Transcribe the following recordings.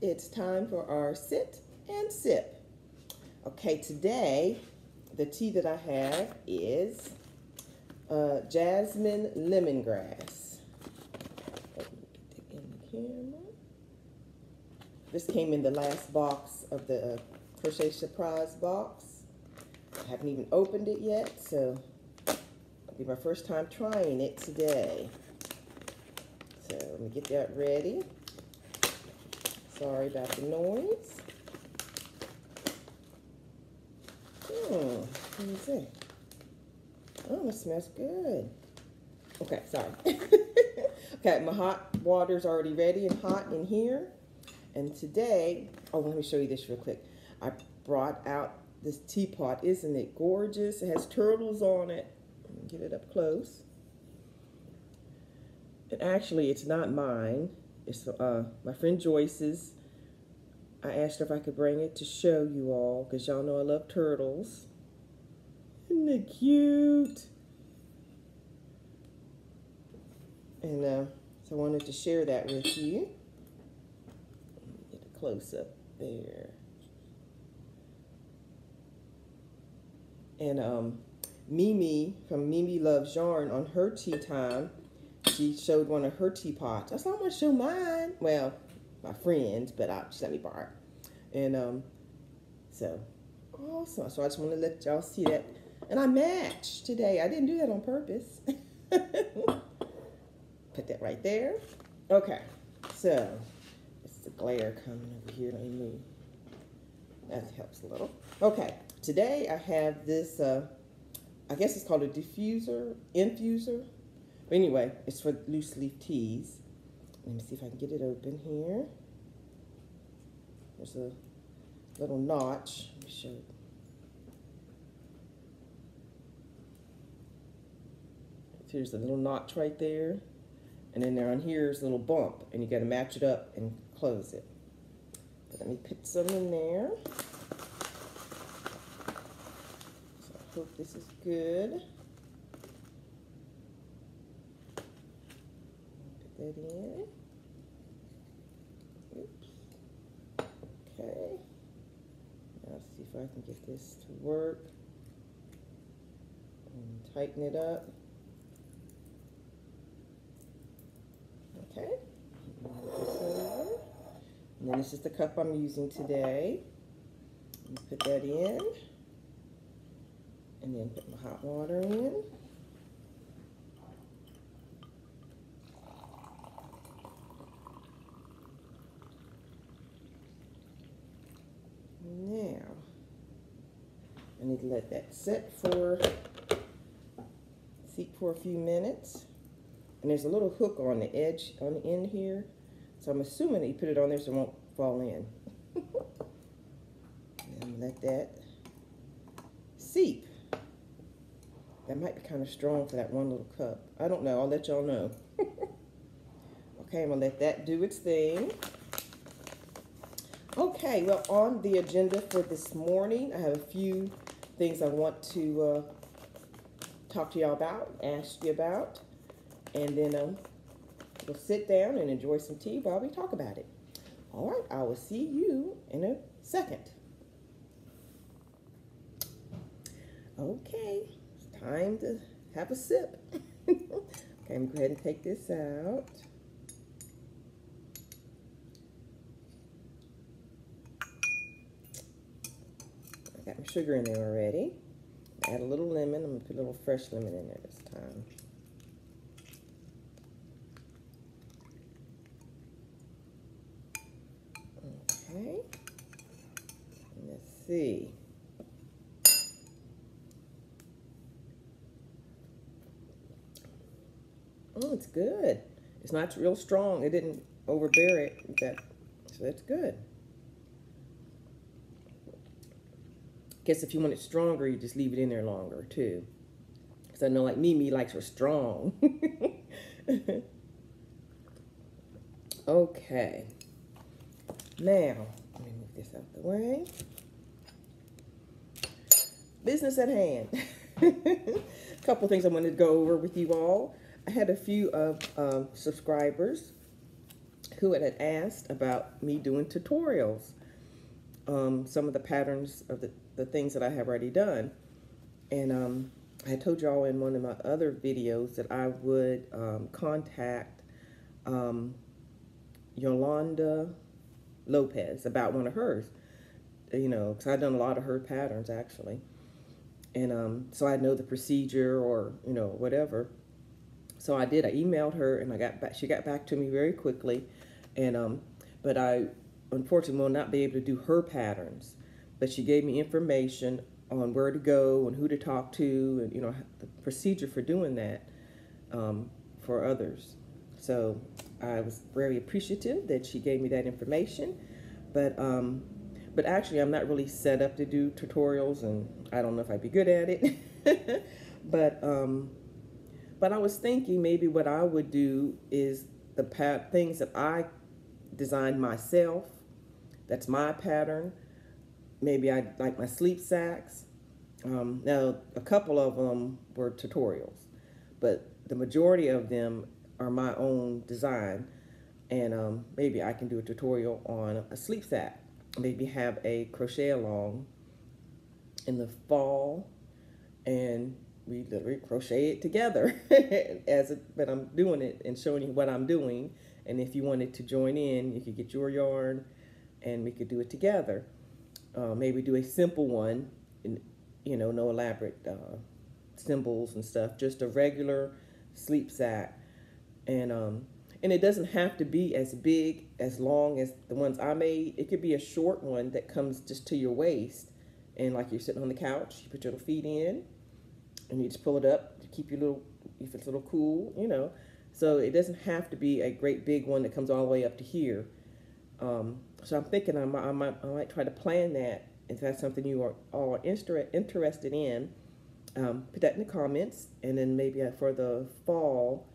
It's time for our sit and sip. Okay, today the tea that I have is jasmine lemongrass. Let me get it in the camera. This came in the last box of the crochet surprise box. I haven't even opened it yet, so it'll be my first time trying it today. So let me get that ready. Sorry about the noise. Let me see. Oh, it smells good. Okay, sorry. Okay, my hot water's already ready and hot in here. And today, oh, let me show you this real quick. I brought out this teapot. Isn't it gorgeous? It has turtles on it. Let me get it up close. And actually, it's not mine. It's my friend Joyce's. I asked her if I could bring it to show you all, because y'all know I love turtles. Isn't it cute? And so I wanted to share that with you. Get a close up there. And Mimi from Mimi Loves Yarn, on her tea time, she showed one of her teapots. I said, I'm going to show mine. Well, my friends, but she let me borrow it. And so, awesome. So I just want to let y'all see that. And I matched today. I didn't do that on purpose. Put that right there. Okay. So, it's the glare coming over here. Let me move. That helps a little. Okay. Today I have this, I guess it's called a infuser. But anyway, it's for loose leaf teas. Let me see if I can get it open here. There's a little notch. Let me show you. Here's a little notch right there. And then there on here is a little bump. And you got to match it up and close it. But let me put some in there. So I hope this is good. Put that in. Oops. Okay. Now let's see if I can get this to work. And tighten it up. Okay. And then this is the cup I'm using today. Put that in. And then put my hot water in. Now, I need to let that sit for a few minutes. And there's a little hook on the edge, on the end here. So I'm assuming that you put it on there so it won't fall in. And let that seep. That might be kind of strong for that one little cup. I don't know. I'll let y'all know. Okay, I'm going to let that do its thing. Okay, well, on the agenda for this morning, I have a few things I want to talk to y'all about, ask you about. And then we'll sit down and enjoy some tea while we talk about it. All right, I will see you in a second. Okay, it's time to have a sip. Okay, I'm going to go ahead and take this out. I got my sugar in there already. Add a little lemon. I'm going to put a little fresh lemon in there this time. Okay, let's see. Oh, it's good. It's not real strong. It didn't overbear it with that, so that's good. Guess if you want it stronger, you just leave it in there longer too. Because I know, like Mimi likes her strong. Okay. Now, let me move this out the way. Business at hand. A couple things I wanted to go over with you all. I had a few subscribers who had asked about me doing tutorials, some of the patterns of the things that I have already done. And I told y'all in one of my other videos that I would contact Yolanda Lopez about one of hers, you know, because I've done a lot of her patterns actually. And so I know the procedure, or, you know, whatever. So I did. I emailed her, and I got back. She got back to me very quickly, and but I unfortunately will not be able to do her patterns. But she gave me information on where to go and who to talk to, and, you know, the procedure for doing that for others. So I was very appreciative that she gave me that information. But actually, I'm not really set up to do tutorials, and I don't know if I'd be good at it. But I was thinking maybe what I would do is the things that I designed myself. That's my pattern. Maybe I like my sleep sacks. Now, a couple of them were tutorials, but the majority of them are my own design. And maybe I can do a tutorial on a sleep sack. Maybe have a crochet along in the fall, and we literally crochet it together but I'm doing it and showing you what I'm doing. And if you wanted to join in, you could get your yarn and we could do it together. Maybe do a simple one, and, you know, no elaborate symbols and stuff, just a regular sleep sack. And it doesn't have to be as big, as long as the ones I made. It could be a short one that comes just to your waist, and like you're sitting on the couch, you put your little feet in, and you just pull it up to keep your little, if it's a little cool, you know. So it doesn't have to be a great big one that comes all the way up to here. So I'm thinking I might try to plan that. If that's something you are all interested in, put that in the comments, and then maybe for the fall,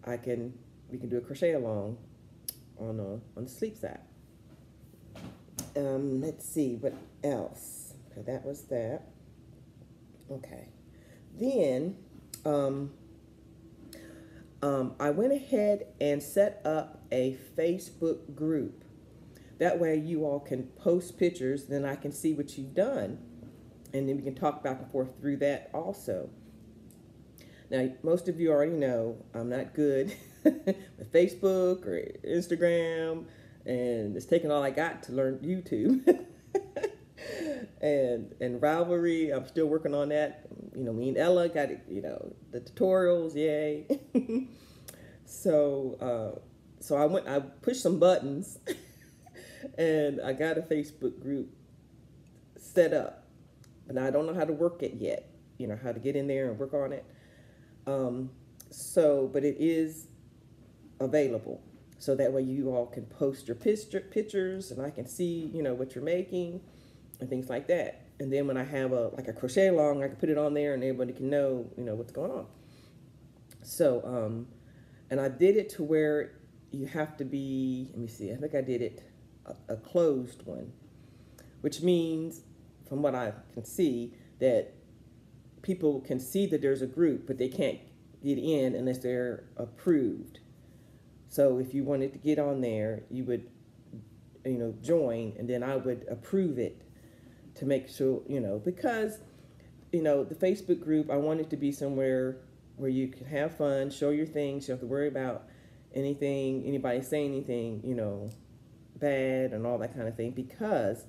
we can do a crochet along on the sleep sack. Let's see what else. Okay, that was that. Okay, then I went ahead and set up a Facebook group. That way you all can post pictures, then I can see what you've done, and then we can talk back and forth through that also. Now, most of you already know I'm not good with Facebook or Instagram, and it's taken all I got to learn YouTube. and Ravelry, I'm still working on that. You know, me and Ella got it, you know, the tutorials, yay. So I pushed some buttons and I got a Facebook group set up, but I don't know how to work it yet, you know, how to get in there and work on it. But it is available, so that way you all can post your pictures, and I can see, you know, what you're making and things like that. And then when I have like a crochet along, I can put it on there, and everybody can know, you know, what's going on. So, and I did it to where you have to be, let me see, I think I did it a closed one, which means, from what I can see, that people can see that there's a group, but they can't get in unless they're approved. So if you wanted to get on there, you would, you know, join, and then I would approve it to make sure, you know, because, you know, the Facebook group, I want it to be somewhere where you can have fun, show your things. You don't have to worry about anything, anybody saying anything, you know, bad and all that kind of thing. Because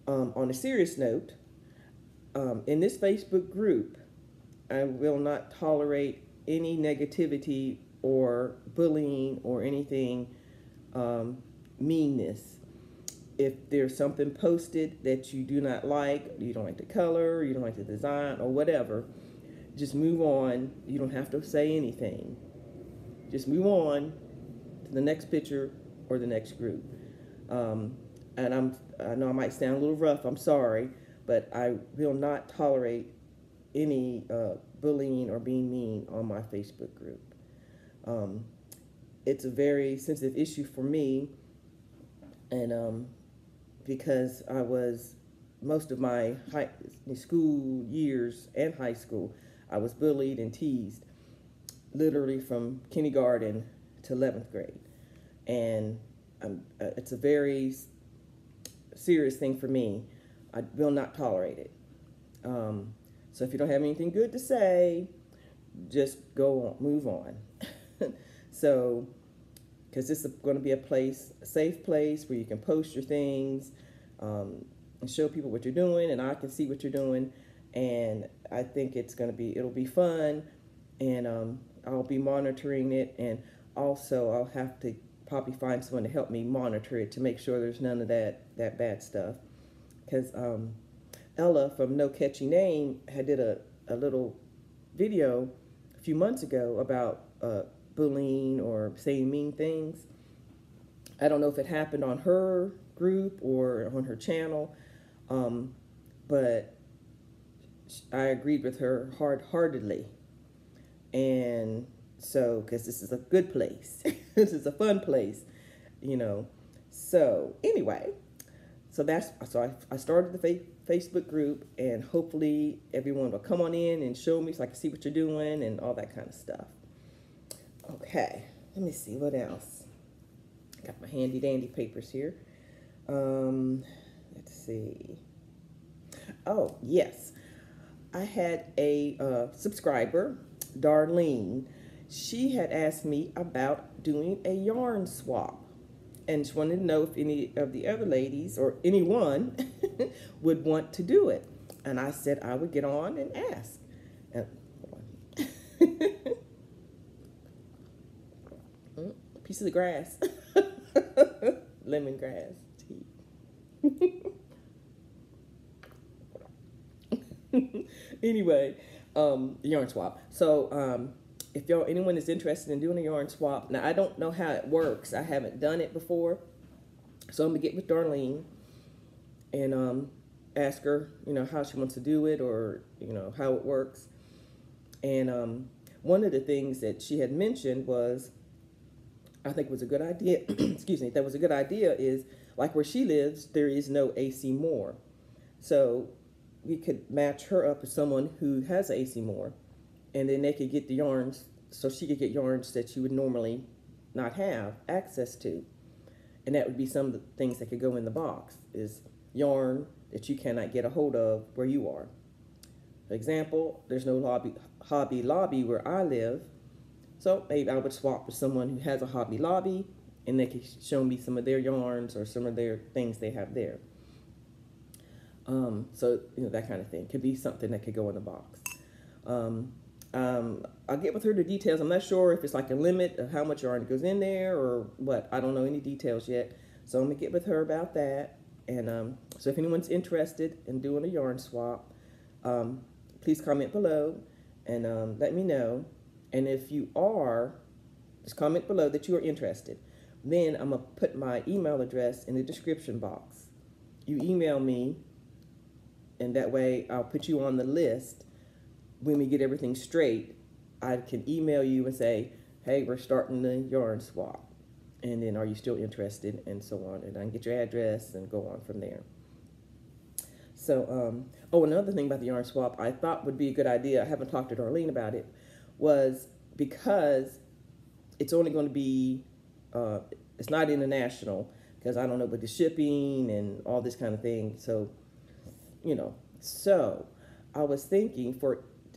on a serious note, in this Facebook group, I will not tolerate any negativity or bullying or anything, meanness. If there's something posted that you do not like, you don't like the color, you don't like the design or whatever, just move on. You don't have to say anything. Just move on to the next picture or the next group. And I know I might sound a little rough, I'm sorry, but I will not tolerate any bullying or being mean on my Facebook group. It's a very sensitive issue for me, and because I was, most of my school years and high school, I was bullied and teased, literally from kindergarten to 11th grade. and it's a very serious thing for me. I will not tolerate it. So if you don't have anything good to say, just go on, move on. So, because this is going to be a safe place where you can post your things, and show people what you're doing, and I can see what you're doing, and I think it'll be fun, and I'll be monitoring it, and also I'll have to probably find someone to help me monitor it to make sure there's none of that bad stuff, because Ella from No Catchy Name did a little video a few months ago about bullying or saying mean things. I don't know if it happened on her group or on her channel, but I agreed with her hard-heartedly. And so, because this is a good place, this is a fun place, you know. So anyway, so I started the Facebook group, and hopefully everyone will come on in and show me so I can see what you're doing and all that kind of stuff. Okay, let me see what else. Got my handy dandy papers here. Let's see. Oh, yes. I had a subscriber, Darlene. She had asked me about doing a yarn swap, and she wanted to know if any of the other ladies or anyone would want to do it. And I said I would get on and ask. And, pieces of grass. Lemongrass tea. Anyway, yarn swap. So if anyone is interested in doing a yarn swap, now I don't know how it works. I haven't done it before. So I'm gonna get with Darlene and ask her, how she wants to do it, or how it works. And one of the things that she had mentioned was, I think was a good idea, excuse me, that was a good idea, is like where she lives, there is no AC Moore. So we could match her up with someone who has an AC Moore, and then they could get the yarns, so she could get yarns that she would normally not have access to. And that would be some of the things that could go in the box, is yarn that you cannot get a hold of where you are. For example, there's no Hobby Lobby where I live, so maybe I would swap with someone who has a Hobby Lobby, and they could show me some of their yarns or some of their things they have there. So, that kind of thing could be something that could go in the box. I'll get with her the details. I'm not sure if it's like a limit of how much yarn goes in there or what. I don't know any details yet. So I'm going to get with her about that. And so if anyone's interested in doing a yarn swap, please comment below and let me know. And if you are, just comment below that you are interested. Then I'm going to put my email address in the description box. You email me, and that way I'll put you on the list. When we get everything straight, I can email you and say, hey, we're starting the yarn swap. And then, are you still interested? And so on. And I can get your address and go on from there. So, another thing about the yarn swap I thought would be a good idea, I haven't talked to Darlene about it, was because it's only going to be, it's not international, because I don't know about the shipping and all this kind of thing. So, so I was thinking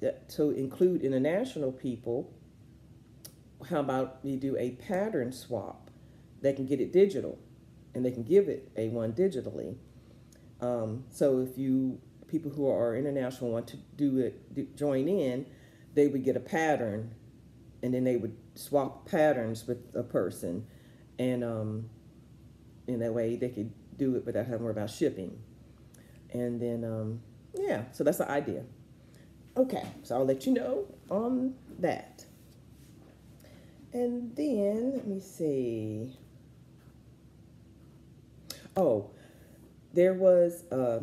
to include international people, how about we do a pattern swap? They can get it digital, and they can give it one digitally. So if people who are international want to join in, they would get a pattern, and then they would swap patterns with a person, and in that way they could do it without having to worry about shipping. And then, yeah, so that's the idea. Okay, so I'll let you know on that. And then, let me see. Oh, there was a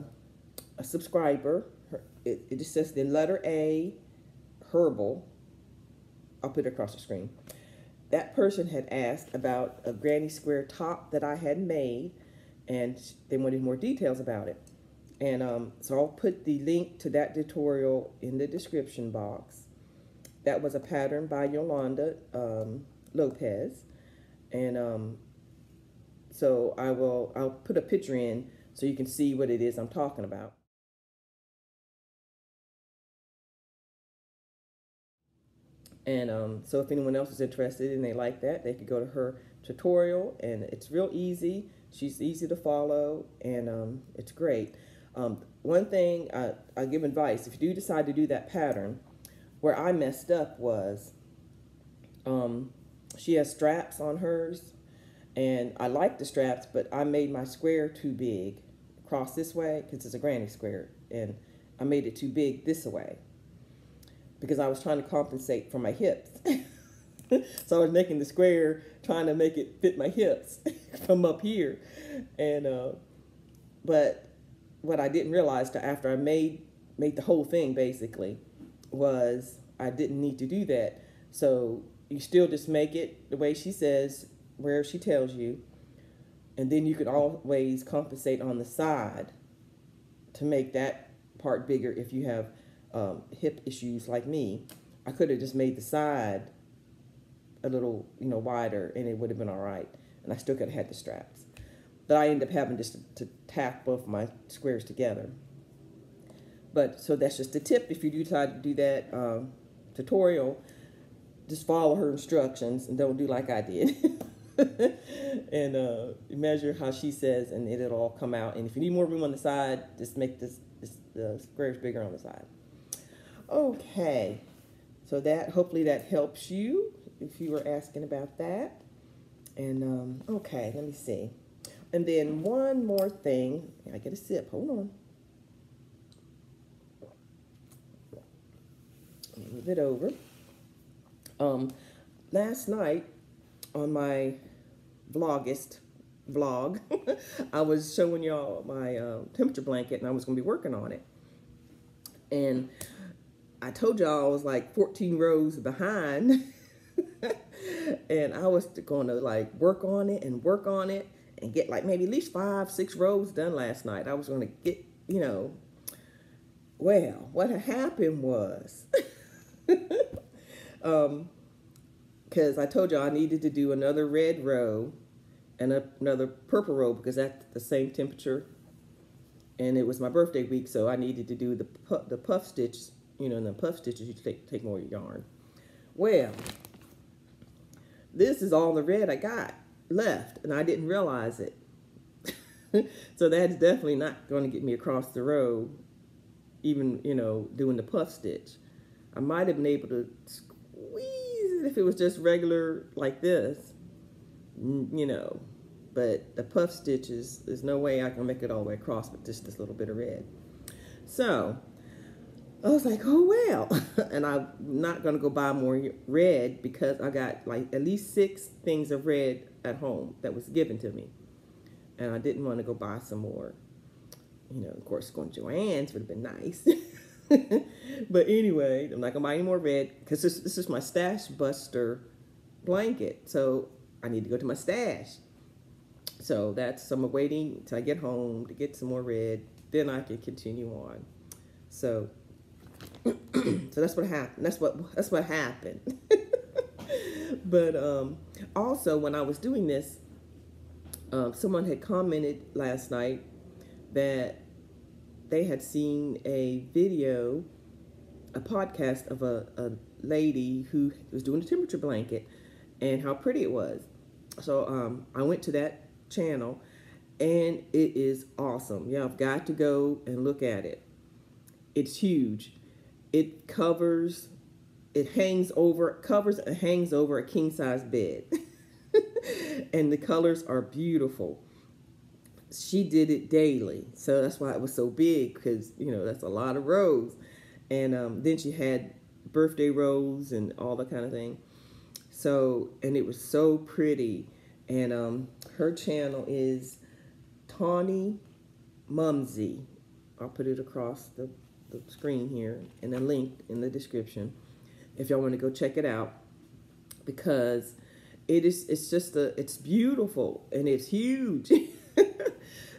subscriber. It just says the letter A, Herbal. I'll put it across the screen. That person had asked about a granny square top that I had made, and they wanted more details about it. And so I'll put the link to that tutorial in the description box. That was a pattern by Yolanda Lopez. And So I'll put a picture in so you can see what it is I'm talking about. And so if anyone else is interested and they like that, they could go to her tutorial, and it's real easy. She's easy to follow, and it's great. One thing I give advice, if you do decide to do that pattern, where I messed up was she has straps on hers, and I like the straps, but I made my square too big across this way because it's a granny square, and I made it too big this way because I was trying to compensate for my hips. So I was making the square, trying to make it fit my hips from up here. And but what I didn't realize after I made the whole thing basically was I didn't need to do that. So you still just make it the way she says, where she tells you, and then you could always compensate on the side to make that part bigger if you have hip issues like me. I could have just made the side a little, wider, and it would have been all right, and I still could have had the straps. But I ended up having just to tack both my squares together. But so that's just a tip. If you do decide to do that tutorial, just follow her instructions and don't do like I did. And measure how she says, and it'll all come out. And if you need more room on the side, just make the squares bigger on the side. Okay, so hopefully that helps you if you were asking about that. And okay, let me see. And then one more thing. I get a sip. Hold on. Move it over. Last night on my vlog, I was showing y'all my temperature blanket, and I was going to be working on it. And I told y'all I was like 14 rows behind. And I was going to like work on it and get like maybe at least 5-6 rows done last night. I was going to get, well, what had happened was, because I told you I needed to do another red row and another purple row because that's the same temperature, and it was my birthday week, so I needed to do the puff stitch, and the puff stitches you take more yarn. Well, this is all the red I got left, and I didn't realize it. So that's definitely not going to get me across the row, even, doing the puff stitch. I might have been able to squeeze it if it was just regular like this, but the puff stitches, there's no way I can make it all the way across with just this little bit of red. So I was like, oh well. And I'm not going to go buy more red because I got like at least 6 things of red at home that was given to me. And I didn't want to go buy some more. Of course, going to Joann's would have been nice. But anyway, I'm not going to buy any more red because this is my stash buster blanket. So I need to go to my stash. So I'm waiting till I get home to get some more red. Then I can continue on. So so that's what happened. That's what happened. But also when I was doing this, someone had commented last night that they had seen a podcast of a lady who was doing a temperature blanket and how pretty it was. So I went to that channel, and it is awesome. Yeah, I've got to go and look at it. It's huge. It covers and hangs over a king-size bed. And the colors are beautiful. She did it daily, so that's why it was so big, because that's a lot of rows. And then she had birthday rows and all that kind of thing. So, and it was so pretty. And her channel is Tawny Mumsy. I'll put it across the screen here and a link in the description if y'all want to go check it out, because it's beautiful and it's huge.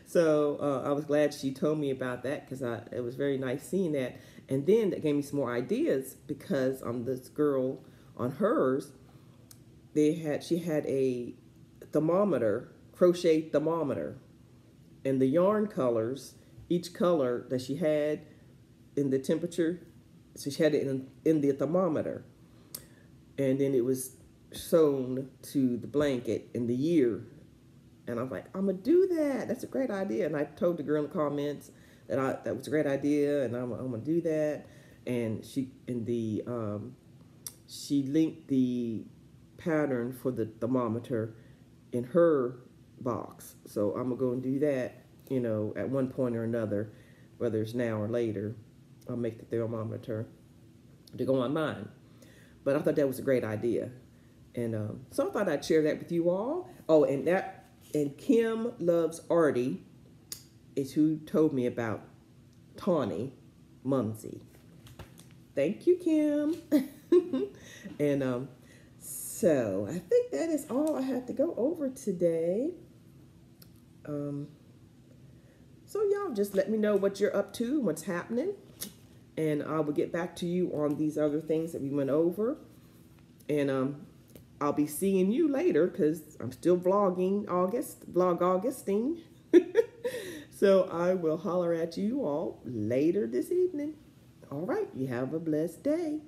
So I was glad she told me about that, because it was very nice seeing that. And then that gave me some more ideas, because on this girl, on hers, she had a thermometer crochet thermometer. And the yarn colors, each color that she had in the temperature, so she had it in the thermometer. And then it was sewn to the blanket in the year. And I was like, I'm going to do that. That's a great idea. And I told the girl in the comments that that was a great idea, and I'm going to do that. And she linked the pattern for the thermometer in her box. So I'm going to go and do that, you know, at one point or another, whether it's now or later. I'll make the thermometer to go on mine. But I thought that was a great idea. And so I thought I'd share that with you all. Oh, and Kim Loves Artie is who told me about Tawny Mumsy. Thank you, Kim. And so I think that is all I have to go over today. So y'all just let me know what you're up to, what's happening. And I will get back to you on these other things that we went over. And I'll be seeing you later because I'm still vlogging vlog Augustine. So I will holler at you all later this evening. All right, you have a blessed day.